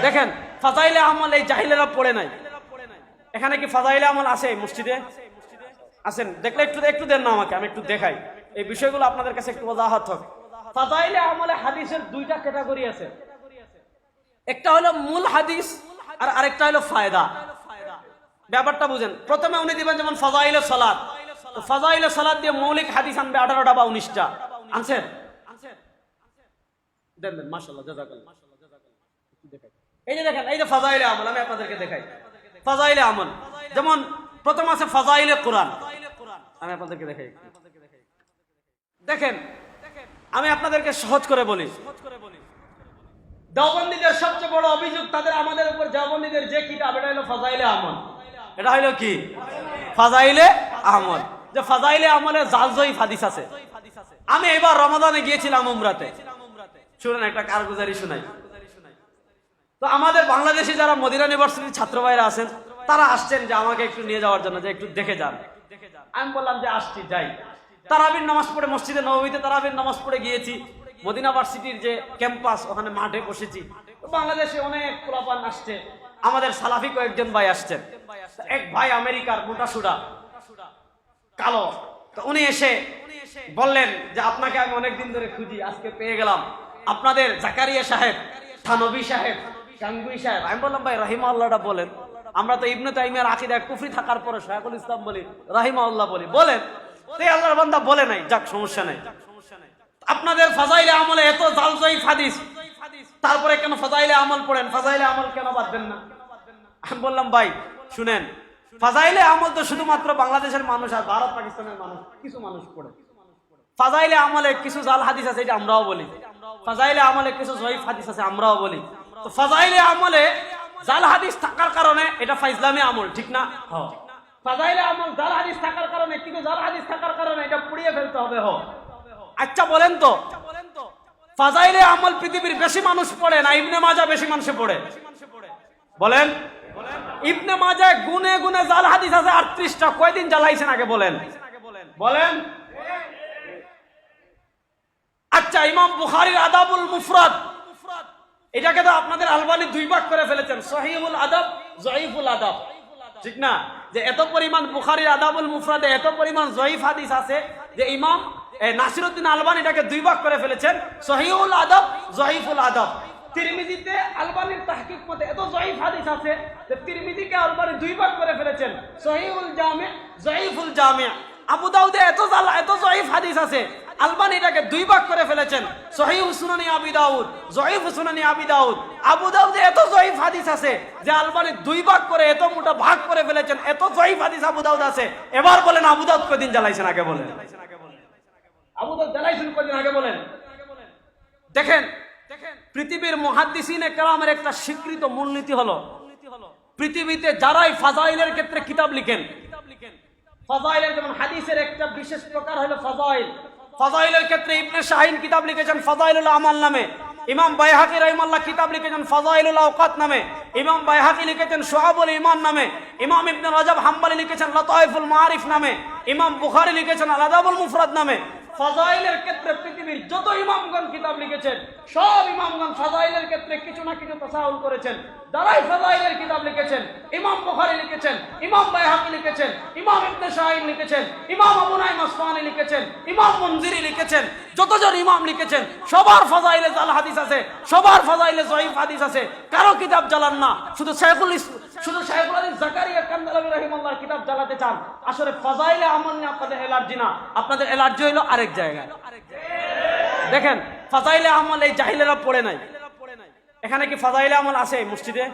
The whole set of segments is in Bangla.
দেখেন ফাজাইলে আমল এই জাহিলেরা পড়ে নাই। এখানে কি ফাজাইলে আমল আছে মসজিদে? আছেন? দেখলে একটু একটু দেন না আমাকে, আমি একটু দেখাই এই বিষয়গুলো আপনাদের কাছে একটু ওয়াজাহাত হবে। ফাজাইলে আমলে হাদিসের দুইটা ক্যাটাগরি আছে, একটা হলো মূল হাদিস আর আরেকটা হলো ফায়দা। ব্যাপারটা বুঝেন। প্রথমে উনি দিবেন যেমন ফাজাইলে সালাত, তো ফাজাইলে সালাত দিয়ে মৌলিক হাদিস আনবে 18টা বা 19টা। আনছেন? দেন দেন, মাশাআল্লাহ, জাযাকাল্লাহ। এই যে দেখেন, এই যে ফাজাইলে আমল, আমি আপনাদেরকে দেখাই ফাজাইলে আমল। যেমন প্রথম আছে ফাজাইলে কোরআন, আমি আপনাদেরকে দেখাই। দেখেন আমি আপনাদেরকে সহজ করে বলি, দেওবন্দীদের সবচেয়ে বড় অভিযোগ তাদের আমাদের উপর, দেওবন্দীদের যে কিতাব, এটা হলো ফাজাইলে আমল। এটা হলো কি? ফাজাইলে আমল। যে ফাজাইলে আমলে জাল জয়ীফ হাদিস আছে। আমি এবার রমাদানে গিয়েছিলাম উমরাতে, শুনেন একটা কারগুজারি শোনাই। তো আমাদের বাংলাদেশে যারা মদিনা ইউনিভার্সিটির ছাত্র ভাইরা আছেন, তারা আসছেন যে আমাকে একটু নিয়ে যাওয়ার জন্য, যে একটু দেখে যান। আমি বললাম যে আসছি, যাই। তারাবির নামাজ পড়ে মসজিদে নববীতে তারাবির নামাজ পড়ে গিয়েছি। মদিনা ভার্সিটির যে ক্যাম্পাস, ওখানে মাঠে বসেছি। তো বাংলাদেশে অনেক পোলাপান আসছে, আমাদের সালাফি কয়েকজন ভাই আসছেন। এক ভাই আমেরিকার, মোটাসুডা, কালো। তো উনি এসে বললেন যে আপনাকে আমি অনেকদিন ধরে খুঁজি, আজকে পেয়ে গেলাম। আপনাদের জাকারিয়া সাহেব, থানবী সাহেব, গাঙ্গুই সাহেব। আমি বললাম ভাই রাহিমাহুল্লাহটা বলেন। আমরা তো ইবনে তাইমিয়ার আকীদায় কুফরি থাকার পরে শায়খুল ইসলাম বলি, রাহিমাহুল্লাহ বলি। বলেন। এই আল্লাহর বান্দা বলে নাই, যাক সমস্যা নাই। আপনাদের ফাজাইলে আমলে এত জাল জয়ীফ হাদিস, তারপরে কেন ফাজাইলে আমল পড়েন? ফাজাইলে আমল কেন বাদ দেন না? আমি বললাম ভাই শুনেন, ফাজাইলে আমল তো শুধুমাত্র বাংলাদেশের মানুষ আর ভারত পাকিস্তানের মানুষ, কিছু মানুষ পড়ে। ফাজাইলে আমলে কিছু জাল হাদিস আছে, এটা আমরাও বলি। ফাজাইলে আমলে কিছু জয়ীফ হাদিস আছে, আমরাও বলি। তো ফাজাইলে আমলে জাল হাদিস থাকার কারণে এটা ফাইজলামি আমল, ঠিক না? ফাজাইলে আমল জাল হাদিস থাকার কারণে, কিন্তু জাল হাদিস থাকার কারণে এটা পুড়িয়ে ফেলতে হবে। আচ্ছা বলেন তো, ফাজাইলে আমল পৃথিবীর বেশি মানুষ পড়ে না ইবনে মাজাহ বেশি মানুষে পড়ে? বলেন। ইবনে মাজাহ গুনে গুনে জাল হাদিস আছে 38টা। কয়দিন জ্বালাইছেন আগে বলেন? বলেন। আচ্ছা, ইমাম বুখারীর আদাবুল মুফরাদ, এটাকে তো আপনাদের আলবানী দুই ভাগ করে ফেলেছেন, সহিহুল আদাব, জয়ীফুল আদাব, ঠিক না? যে এত পরিমাণ বুখারীর আদাবুল মুফরাদে এত পরিমাণ জয়ীফ হাদিস আছে যে ইমাম নাসিরউদ্দিন আলবানী এটাকে দুই ভাগ করে ফেলেছেন, সহিহুল আদাব, জয়ীফুল আদাব। তিরমিজিতে আলবানীর তাহকিক মতে এত জয়ীফ হাদিস আছে যে তিরমিজিকে আলবানী দুই ভাগ করে ফেলেছেন, সহিহুল জামি, জয়ীফুল জামি। আবু দাউদে এত জয়ীফ হাদিস আছে, আলবানী এটাকে দুই ভাগ করে ফেলেছেন, সহিহ সুনানি আবি দাউদ, জয়ীফ সুনানি আবি দাউদ। আবু দাউদে এত জয়ীফ হাদিস আছে যে আলবানী দুই ভাগ করে এত মোটা ভাগ করে ফেলেছেন, এত জয়ীফ হাদিস আবু দাউদ আছে। এবার বলেন আবু দাউদ কয়দিন জ্বালাইছেন আগে বলেন? আবু দাউদ জ্বালাইছেন কয়দিন আগে বলেন? দেখেন পৃথিবীর মুহাদ্দিসিনে কেরামের একটা স্বীকৃত মূলনীতি হলো, পৃথিবীতে যারাই ফাজাইলের ক্ষেত্রে কিতাব লিখেন, ফাজাইলের যেমন হাদিসের একটা বিশেষ প্রকার হলো ফাজাইল। ফাজাইলের ক্ষেত্রে ইবনে শাহিন কিতাব লিখেছেন ফাজাইলুল আমাল নামে, ইমাম বাইহাকি রাহিমাহুল্লাহ কিতাব লিখেছেন ফাজাইলুল আওকাত নামে, ইমাম বাইহাকি লিখেছেন শুআবুল ঈমান নামে, ইমাম ইবনে রাজব হাম্বলি লিখেছেন লতাইফুল মাআরিফ নামে, ইমাম বুখারী লিখেছেন আল আদাবুল মুফরাদ নামে। ফাজাইলের ক্ষেত্রে পৃথিবীর যত ইমামগণ কিতাব লিখেছেন, সব ইমামগণ ফাজাইলের ক্ষেত্রে কিছু না কিছু তাসাহুল করেছেন। যারাই ফাজাইলের কিতাব লিখেছেন, ইমাম বুখারী লিখেছেন, ইমাম বাইহাকি লিখেছেন, ইমাম ইবনে শাহিন লিখেছেন, ইমাম আবু নাঈম আসফাহানি লিখেছেন, ইমাম মুনজিরি লিখেছেন, যতজন ইমাম লিখেছেন সবার ফাজাইলে জাল হাদিস আছে, সবার ফাজাইলে জয়ীফ হাদিস আছে। কারো কিতাব জ্বালান না, শুধু শাইখুল হাদিস জাকারিয়া কান্দালাবী রাহিমাহুল্লাহর কিতাব জ্বালাতে চান। আসলে ফাজাইলে আমল নিয়ে আপনাদের এলার্জি না, আপনাদের এলার্জি হলো আরেক জায়গায়। দেখেন ফাজাইলে আমল এই জাহিলেরা পড়ে নাই। এখানে কি ফাজাইলে আমল আছে মসজিদে?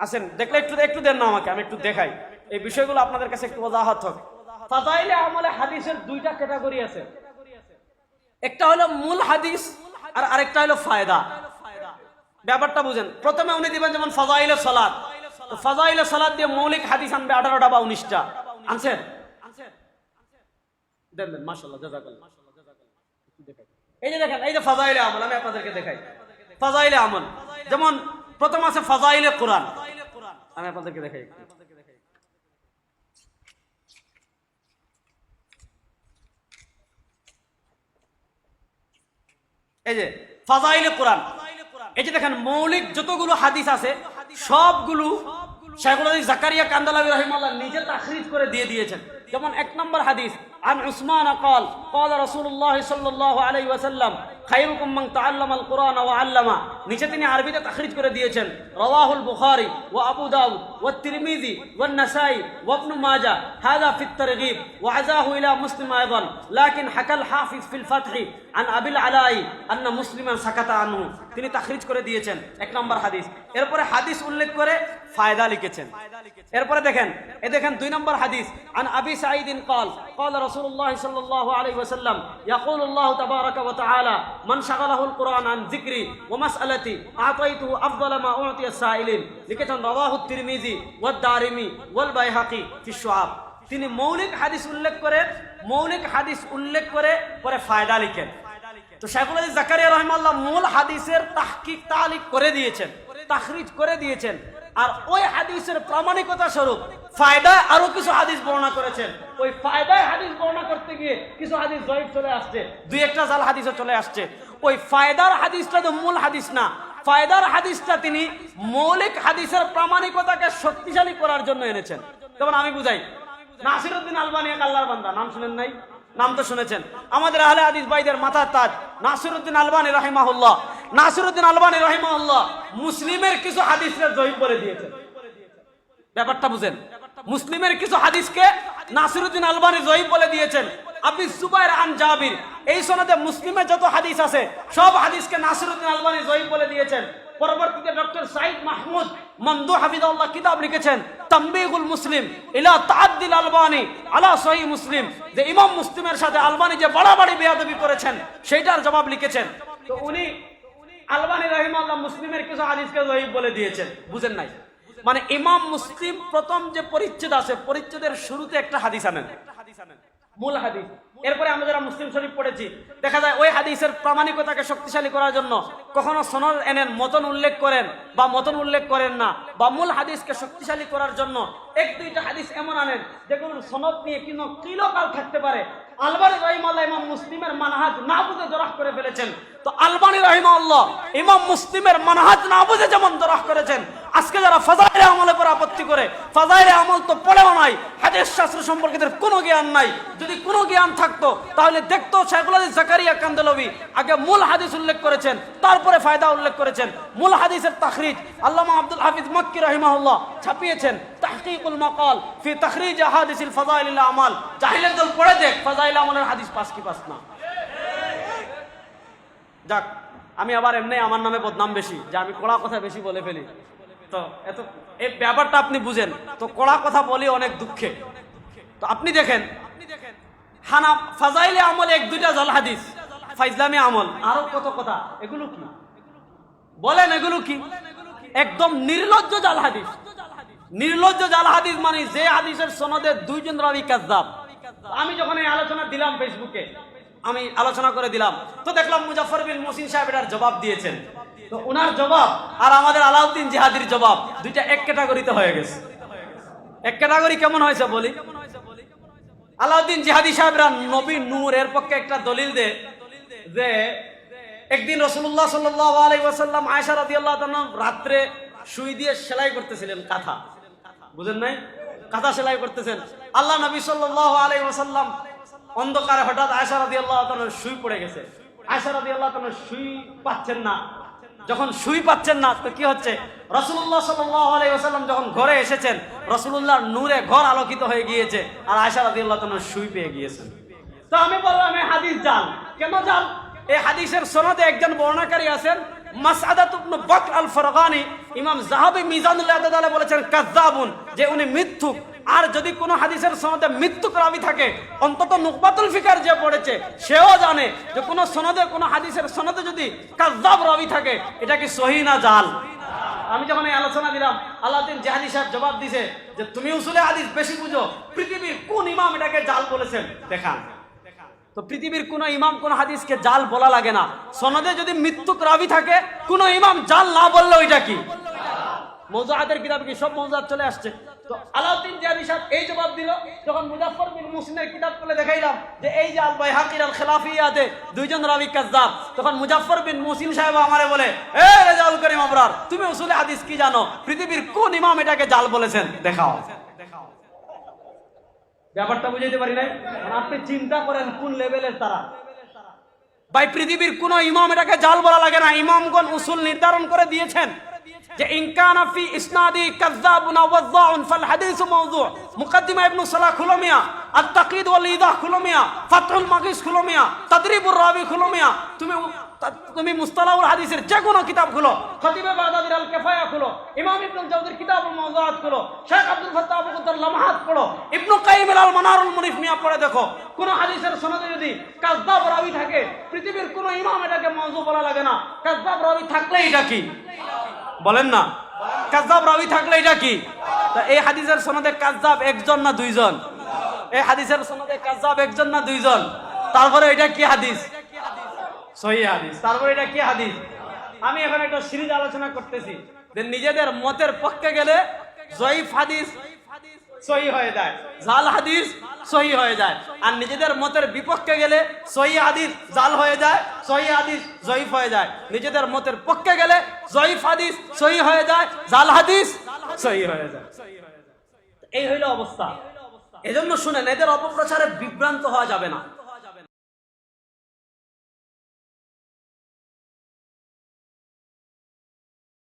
আছেন? দেখলে একটু একটু দেন না আমাকে, আমি একটু দেখাই এই বিষয়গুলো আপনাদের কাছে একটু ওয়াজাহাত হবে। ফাজাইলে আমলে হাদিসের দুইটা ক্যাটাগরি আছে, একটা হলো মূল হাদিস আর আরেকটা হলো ফায়দা। ব্যাপারটা বুঝেন। প্রথমে উনি দিবেন যেমন ফাজাইলে সালাত, তো ফাজাইলে সালাত দিয়ে মৌলিক হাদিস আনবে 18টা বা 19টা। আনছেন? দেন দেন, মাশাআল্লাহ, জাযাকাল্লাহ। এই যে দেখেন, এই যে ফাজাইলে আমল, আমি আপনাদেরকে দেখাই ফাজাইলে আমল। যেমন প্রথম আছে ফাজাইলে কোরআন, আমি আপনাদেরকে দেখাই। এই যে ফাজাইলে কোরআন, এই যে দেখেন মৌলিক যতগুলো হাদিস আছে সবগুলো শাইখুল হাদিস জাকারিয়া কান্দালাবি রাহিমাহুল্লাহ নিজে তাখরিজ করে দিয়ে দিয়েছেন। যেমন 1 নম্বর হাদিস, আন উসমান قال قال رسول الله صلى الله عليه وسلم خيركم من تعلم القرآن وعلمه। নিচে তিনি আরবিতে তাখরিজ করে দিয়েছেন, রাওয়াহুল বুখারী ওয়া আবু দাউদ ওয়া তিরমিজি ওয়া নাসাই ওয়া ইবনে মাজাহ হাযা ফি الترغيب وعزاه الى مسلم ايضا لكن حكى الحافظ في الفتح عن ابي العلاء ان مسلما سكت عنه। তিনি তাখরিজ করে দিয়েছেন 1 নম্বর হাদিস। এরপরে হাদিস উল্লেখ করে ফায়দা লিখেছেন। এরপরে দেখেন 2 নম্বর হাদিস, আন আবি সাঈদ قال قال رسول الله صلى الله عليه وسلم يقول الله تبارك وتعالى من شغله القرآن عن ذكري ومسألتي أعطيته أفضل ما أعطي السائلين। লিখেছেন রাওয়াহু তিরমিজি ওয়া দারিমি ওয়াল বাইহাকি ফি শুআব। তিনি মৌলিক হাদিস উল্লেখ করে পরে ফায়দা লিখেন। তো শাইখুল হাদিস জাকারিয়া রাহিমাহুল্লাহ মূল হাদিসের তাহকিক তালিক করে দিয়েছেন, তাখরিজ করে দিয়েছেন, আর ওই হাদিসের প্রামাণিকতা স্বরূপ ফায়দায় আরো কিছু হাদিস বর্ণনা করেছেন। ওই ফায়দায় হাদিস বর্ণনা করতে গিয়ে কিছু হাদিস জয়ীফ চলে আসছে, 2-1টা জাল হাদিসও চলে আসছে। ওই ফায়দার হাদিসটা তো মূল হাদিস না, ফায়দার হাদিসটা তিনি মৌলিক হাদিসের প্রামাণিকতাকে শক্তিশালী করার জন্য এনেছেন। যেমন আমি বুঝাই, নাসিরউদ্দিন আলবানী এক আল্লাহর বান্দা, নাম শুনেন নাই? নাম তো শুনেছেন। আমাদের আহলে হাদিস ভাইদের মাথার তাজ নাসিরউদ্দিন আলবানী রাহিমাহুল্লাহ। নাসিরউদ্দিন আলবানী রাহিমাহুল্লাহ মুসলিমের কিছু হাদিসকে জয়ীফ বলে দিয়েছেন। ব্যাপারটা বুঝেন, মুসলিমের কিছু হাদিসকে নাসিরউদ্দিন আলবানী জয়ীফ বলে দিয়েছেন। আবি সুবাইর আন জাবির, এই সনদে মুসলিমে যত হাদিস আছে সব হাদিসকে নাসিরউদ্দিন আলবানী জয়ীফ বলে দিয়েছেন। পরবর্তীতে ডক্টর সাইদ মাহমুদ মমদুহ হাফিজাহুল্লাহ কিতাব লিখেছেন তামবিগুল মুসলিম ইলা তাআদ্দিল আলবানী আলা সহিহ মুসলিম, যে ইমাম মুসলিমের সাথে আলবানী যে বাড়াবাড়ি বেয়াদবি করেছেন সেইটার জবাব লিখেছেন। তো উনি আলবানী রাহিমাহুল্লাহ মুসলিমের কিছু হাদিসকে জয়ীফ বলে দিয়েছেন। বুঝেন নাই? মানে ইমাম মুসলিম প্রথম যে পরিচ্ছেদ আছে, পরিচ্ছেদের শুরুতে একটা হাদিস আনেন, মূল হাদিস। এরপরে আমরা যারা মুসলিম শরীফ পড়েছি দেখা যায় ওই হাদিসের প্রামাণিকতাকে শক্তিশালী করার জন্য কখনো সনদ এনেন, মতন উল্লেখ করেন বা মতন উল্লেখ করেন না, বা মূল হাদিসকে শক্তিশালী করার জন্য 1-2টা হাদিস এমন আনেন যেগুলোর সনদ নিয়ে কিন্তু কিলোকাল থাকতে পারে। আলবানী রাহিমাহুল্লাহ ইমাম মুসলিমের মানহাজ না বুঝে জরাহ করে ফেলেছেন। তো আলবানী রাহিমাহুল্লাহ ইমাম মুসলিমের মানহাজ না বুঝে যেমন জরাহ করেছেন, আজকে যারা ফাজাইলে আমলের উপর আপত্তি করে, ফাজাইলে আমল তো পড়েও নাই, হাদিস শাস্ত্র সম্পর্কে কোনো জ্ঞান নাই। যদি কোনো জ্ঞান থাকতো তাহলে দেখতো শাইখুল হাদিস জাকারিয়া কান্দালাবি আগে মূল হাদিস উল্লেখ করেছেন, তারপরে ফায়দা উল্লেখ করেছেন। মূল হাদিসের তাখরিজ আল্লামা আব্দুল হাফিজ মক্কি রাহিমাহুল্লাহ ছাপিয়েছেন তাহকিকুল মাকাল ফি তাখরিজ আহাদিসিল ফাজাইলিল আমাল। জাহিলের দল পড়ে দেখ ফাজাইল আমলের হাদিস পাস কি পাস না। যাক, আমি আবার এমনি আমার নামে বদনাম বেশি, যে আমি কড়া কথা বেশি বলে ফেলি। তো এত এই ব্যাপারটা আপনি বুঝেন, তো কড়া কথা বলি অনেক দুঃখে। তো আপনি দেখেন হানা ফাজাইলে আমল 1-2টা জাল হাদিস, ফাইজলামি আমল আরো কত কথা, এগুলো কি বলেন? এগুলো কি? একদম নির্লজ্জ জাল হাদিস। নির্লজ্জ জাল হাদিস মানে যে হাদিসের সনদে 2 জন রাবী কাযযাব। আমি যখন এই আলোচনা দিলাম ফেসবুকে, আমি আলোচনা করে দিলাম, তো দেখলাম মুজাফফর বিন মুহসিন সাহেব এটার জবাব দিয়েছেন। তো ওনার জবাব আর আমাদের আলাউদ্দিন জিহাদির জবাব 2টা এক ক্যাটাগরিতে হয়ে গেছে। এক ক্যাটাগরি কেমন হয়েছে বলি? আলাউদ্দিন জিহাদি সাহেবরা নবী নূর এর পক্ষে একটা দলিল দে যে একদিন রাসূলুল্লাহ সাল্লাল্লাহু আলাইহি ওয়াসাল্লাম আয়েশা রাদিয়াল্লাহু তাআলা রাতে সুই দিয়ে সেলাই করতেছিলেন, কাঁথা, বুঝেন নাই? কাঁথা সেলাই করতেছেন। আল্লাহ নবী সাল্লাল্লাহু আলাইহি ওয়াসাল্লাম অন্ধকারে হঠাৎ আয়েশা রাদিয়াল্লাহু তাআলার সুই পড়ে গেছে। আয়েশা রাদিয়াল্লাহু তাআলা সুই পাচ্ছেন না। যখন সুই পাচ্ছেন না তো কি হচ্ছে, রাসূলুল্লাহ সাল্লাল্লাহু আলাইহি ওয়াসাল্লাম যখন ঘরে এসেছেন, রাসূলুল্লাহর নূরে ঘর আলোকিত হয়ে গিয়েছে, আর আয়েশা রাদিয়াল্লাহু তাআলা সুই পেয়ে গিয়েছেন। তো আমি বললাম এই হাদিস জাল। কেন জাল? এই হাদিসের সনদে একজন বর্ণনাকারী আছেন মাসআদাত ইবনে বকর আল ফারগানি। ইমাম যাহাবী মিজানুল ইতিদালে বলেছেন কাযযাবুন, যে উনি মিথ্যুক। আর যদি কোনো হাদিসের সনদে মিথ্যুক রাবী থাকে, অন্তত নুকবাতুল ফিকার যে পড়েছে সেও জানে যে কোনো সনদে, কোনো হাদিসের সনদে যদি কাযযাব রাবী থাকে, এটা কি সহিহ না জাল? আমি যখন এই আলোচনা দিলাম, আলাউদ্দিন জিহাদি সাহেব জবাব দিছে যে তুমি উসুলে হাদিস বেশি বুঝো, পৃথিবীর কোন ইমাম এটাকে জাল বলেছেন দেখান। তো পৃথিবীর কোন ইমাম কোন হাদিসকে জাল বলা লাগে না। সনদে যদি মিথ্যুক রাবী থাকে, কোন ইমাম জাল না বললে ওইটা কি? মৌজুআতের কিতাব কি সব মৌজুআত চলে আসছে। তো আলাউদ্দিন জিয়াদি সাহেব এই জবাব দিল, যখন মুজাফফর বিন মুহসিনের কিতাব খুলে দেখাইলাম যে এই যে আল বাইহাকির আল খিলাফিয়াতে দুইজন রাবী কাযযাব, তখন মুজাফফর বিন মুহসিন সাহেব আমারে বলে, এ রেজাউল করিম আবরার, তুমি উসুলে হাদিস কি জানো? পৃথিবীর কোন ইমাম এটাকে জাল বলেছেন দেখাও। ব্যাপারটা বুঝাইতে পারি নাই? আপনি চিন্তা করেন কোন লেভেলের তারা। ভাই পৃথিবীর কোন ইমাম এটাকে জাল বলা লাগে না। ইমামগণ উসুল নির্ধারণ করে দিয়েছেন যে ইনকানা ফি ইসনাদি কাযযাবুন ওয়াযযাউন ফাল হাদিসু মাওযু'। মুকদ্দিমা ইবনে সালাহ খুলো মিয়া, আত-তাকীদ ওয়াল ইদাহ খুলো মিয়া, ফাতহুল মাগিস খুলো মিয়া, তাদরিবুর রাবি খুলো মিয়া, তুমি মুস্তালাহুল হাদিসের যে কোনো কিতাব খুলো, খতিবে বাগদাদির আল কিফায়া খুলো, ইমাম ইবনুল জাওজির কিতাবুল মাওযুআত খুলো, শেখ আব্দুল ফাত্তাহ আবু কুদ্দার লামহাত পড়ো, ইবনে কাইয়িম আল মানারুল মুনিফ মিয়া পড়ে দেখো, কোন হাদিসের সনদে যদি কাযযাব রাবী থাকে, পৃথিবীর কোন ইমাম এটাকে মাওযু বলা লাগে না। কাযযাব রাবী থাকলে এটা কি বলেন না? কাযযাব রাবী থাকলে এটা কি? তা এই হাদিসের সনদে কাযযাব একজন না দুইজন? এই হাদিসের সনদে কাযযাব একজন না দুইজন? তারপরে এটা কি হাদিস? সহিহ হাদিস। তারপরে এটা কি হাদিস? আমি এখন একটা সিরিজ আলোচনা করতেছি যে নিজেদের মতের পক্ষে গেলে জয়ীফ হাদিস সহিহ হয়ে যায়, জাল হাদিস সহিহ হয়ে যায়, আর নিজেদের মতের বিপক্ষে গেলে সহিহ হাদিস জাল হয়ে যায়, সহিহ হাদিস জয়ীফ হয়ে যায়। নিজেদের মতের পক্ষে গেলে জয়ীফ হাদিস সহিহ হয়ে যায়, জাল হাদিস সহিহ হয়ে যায়। এই হইল অবস্থা। এজন্য শুনেন, এদের অপপ্রচারে বিভ্রান্ত হওয়া যাবে না।